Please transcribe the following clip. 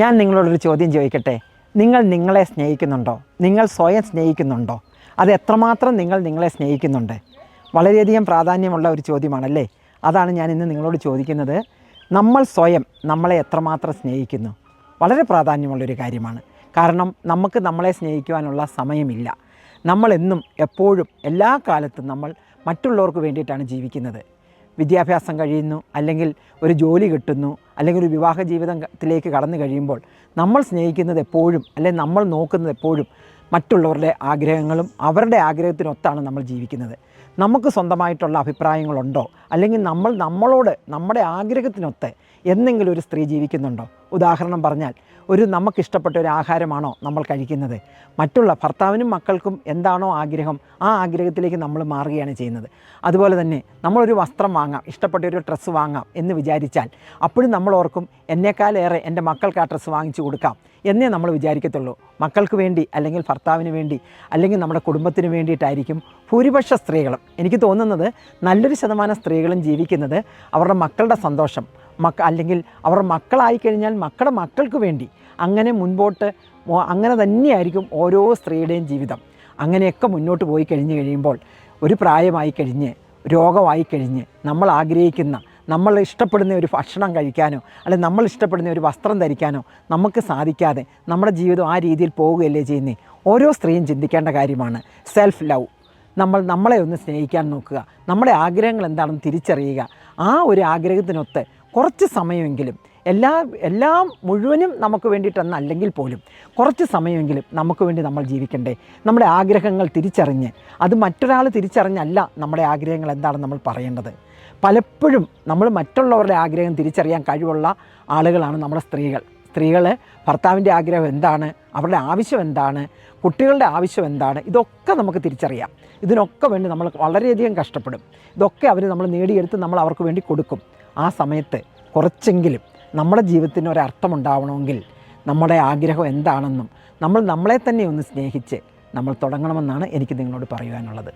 ഞാൻ നിങ്ങളോടൊരു ചോദ്യം ചോദിക്കട്ടെ. നിങ്ങൾ നിങ്ങളെ സ്നേഹിക്കുന്നുണ്ടോ? നിങ്ങൾ സ്വയം സ്നേഹിക്കുന്നുണ്ടോ? അത് എത്രമാത്രം നിങ്ങൾ നിങ്ങളെ സ്നേഹിക്കുന്നുണ്ട്? വളരെയധികം പ്രാധാന്യമുള്ള ഒരു ചോദ്യമാണല്ലേ. അതാണ് ഞാൻ ഇന്ന് നിങ്ങളോട് ചോദിക്കുന്നത്. നമ്മൾ സ്വയം നമ്മളെ എത്രമാത്രം സ്നേഹിക്കുന്നു? വളരെ പ്രാധാന്യമുള്ളൊരു കാര്യമാണ്. കാരണം നമുക്ക് നമ്മളെ സ്നേഹിക്കുവാനുള്ള സമയമില്ല. നമ്മളെന്നും എപ്പോഴും എല്ലാ കാലത്തും നമ്മൾ മറ്റുള്ളവർക്ക് വേണ്ടിയിട്ടാണ് ജീവിക്കുന്നത്. വിദ്യാഭ്യാസം കഴിയുന്നു, അല്ലെങ്കിൽ ഒരു ജോലി കിട്ടുന്നു, അല്ലെങ്കിൽ ഒരു വിവാഹ ജീവിതത്തിലേക്ക് കടന്നു കഴിയുമ്പോൾ നമ്മൾ സ്നേഹിക്കുന്നത് എപ്പോഴും, അല്ലെങ്കിൽ നമ്മൾ നോക്കുന്നത് എപ്പോഴും മറ്റുള്ളവരുടെ ആഗ്രഹങ്ങളും അവരുടെ ആഗ്രഹത്തിനൊത്താണ് നമ്മൾ ജീവിക്കുന്നത്. നമുക്ക് സ്വന്തമായിട്ടുള്ള അഭിപ്രായങ്ങളുണ്ടോ? അല്ലെങ്കിൽ നമ്മളോട് നമ്മുടെ ആഗ്രഹത്തിനൊത്ത് എന്തെങ്കിലും ഒരു സ്ത്രീ ജീവിക്കുന്നുണ്ടോ? ഉദാഹരണം പറഞ്ഞാൽ, നമുക്കിഷ്ടപ്പെട്ട ഒരു ആഹാരമാണോ നമ്മൾ കഴിക്കുന്നത്? മറ്റുള്ള ഭർത്താവിനും മക്കൾക്കും എന്താണോ ആഗ്രഹം, ആ ആഗ്രഹത്തിലേക്ക് നമ്മൾ മാറുകയാണ് ചെയ്യുന്നത്. അതുപോലെ തന്നെ നമ്മളൊരു വസ്ത്രം വാങ്ങാം, ഇഷ്ടപ്പെട്ട ഒരു ഡ്രസ്സ് വാങ്ങാം എന്ന് വിചാരിച്ചാൽ അപ്പോഴും നമ്മൾ ഓർക്കും, എന്നെക്കാളേറെ എൻ്റെ മക്കൾക്ക് ആ ഡ്രസ്സ് വാങ്ങിച്ചു കൊടുക്കാം എന്നേ നമ്മൾ വിചാരിക്കത്തുള്ളൂ. മക്കൾക്ക് വേണ്ടി, അല്ലെങ്കിൽ ഭർത്താവിന് വേണ്ടി, അല്ലെങ്കിൽ നമ്മുടെ കുടുംബത്തിന് വേണ്ടിയിട്ടായിരിക്കും ഭൂരിപക്ഷ സ്ത്രീകളും. എനിക്ക് തോന്നുന്നത് നല്ലൊരു ശതമാനം സ്ത്രീകളും ജീവിക്കുന്നത് അവരുടെ മക്കളുടെ സന്തോഷം, അല്ലെങ്കിൽ അവർ മക്കളായിക്കഴിഞ്ഞാൽ മക്കളുടെ മക്കൾക്ക് വേണ്ടി, അങ്ങനെ മുൻപോട്ട് അങ്ങനെ തന്നെയായിരിക്കും ഓരോ സ്ത്രീയുടെയും ജീവിതം. അങ്ങനെയൊക്കെ മുന്നോട്ട് പോയി കഴിയുമ്പോൾ ഒരു പ്രായമായി കഴിഞ്ഞ്, രോഗമായി കഴിഞ്ഞ്, നമ്മൾ ആഗ്രഹിക്കുന്ന, നമ്മൾ ഇഷ്ടപ്പെടുന്ന ഒരു ഭക്ഷണം കഴിക്കാനോ, അല്ലെങ്കിൽ നമ്മൾ ഇഷ്ടപ്പെടുന്ന ഒരു വസ്ത്രം ധരിക്കാനോ നമുക്ക് സാധിക്കാതെ നമ്മുടെ ജീവിതം ആ രീതിയിൽ പോവുകയല്ലേ ചെയ്യുന്നത്. ഓരോ സ്ത്രീയും ചിന്തിക്കേണ്ട കാര്യമാണ് സെൽഫ് ലവ്. നമ്മളെ ഒന്ന് സ്നേഹിക്കാൻ നോക്കുക. നമ്മുടെ ആഗ്രഹങ്ങൾ എന്താണെന്ന് തിരിച്ചറിയുക. ആ ഒരു ആഗ്രഹത്തിനൊത്ത് കുറച്ച് സമയമെങ്കിലും, എല്ലാം മുഴുവനും നമുക്ക് വേണ്ടിയിട്ടെന്നല്ലെങ്കിൽ പോലും കുറച്ച് സമയമെങ്കിലും നമുക്ക് വേണ്ടി നമ്മൾ ജീവിക്കണ്ടേ? നമ്മുടെ ആഗ്രഹങ്ങൾ തിരിച്ചറിഞ്ഞ്, അത് മറ്റൊരാൾ തിരിച്ചറിഞ്ഞല്ല നമ്മുടെ ആഗ്രഹങ്ങൾ എന്താണെന്ന് നമ്മൾ പറയേണ്ടത്. പലപ്പോഴും നമ്മൾ മറ്റുള്ളവരുടെ ആഗ്രഹം തിരിച്ചറിയാൻ കഴിവുള്ള ആളുകളാണ് നമ്മുടെ സ്ത്രീകൾ. ഭർത്താവിൻ്റെ ആഗ്രഹം എന്താണ്, അവരുടെ ആവശ്യം എന്താണ്, കുട്ടികളുടെ ആവശ്യം എന്താണ്, ഇതൊക്കെ നമുക്ക് തിരിച്ചറിയാം. ഇതിനൊക്കെ വേണ്ടി നമ്മൾ വളരെയധികം കഷ്ടപ്പെടും. ഇതൊക്കെ നമ്മൾ നേടിയെടുത്ത് നമ്മൾ അവർക്ക് വേണ്ടി കൊടുക്കും. ആ സമയത്ത് കുറച്ചെങ്കിലും നമ്മുടെ ജീവിതത്തിന് ഒരർത്ഥമുണ്ടാവണമെങ്കിൽ നമ്മുടെ ആഗ്രഹം എന്താണെന്നും നമ്മളെ തന്നെ ഒന്ന് സ്നേഹിച്ച് നമ്മൾ തുടങ്ങണമെന്നാണ് എനിക്ക് നിങ്ങളോട് പറയുവാനുള്ളത്.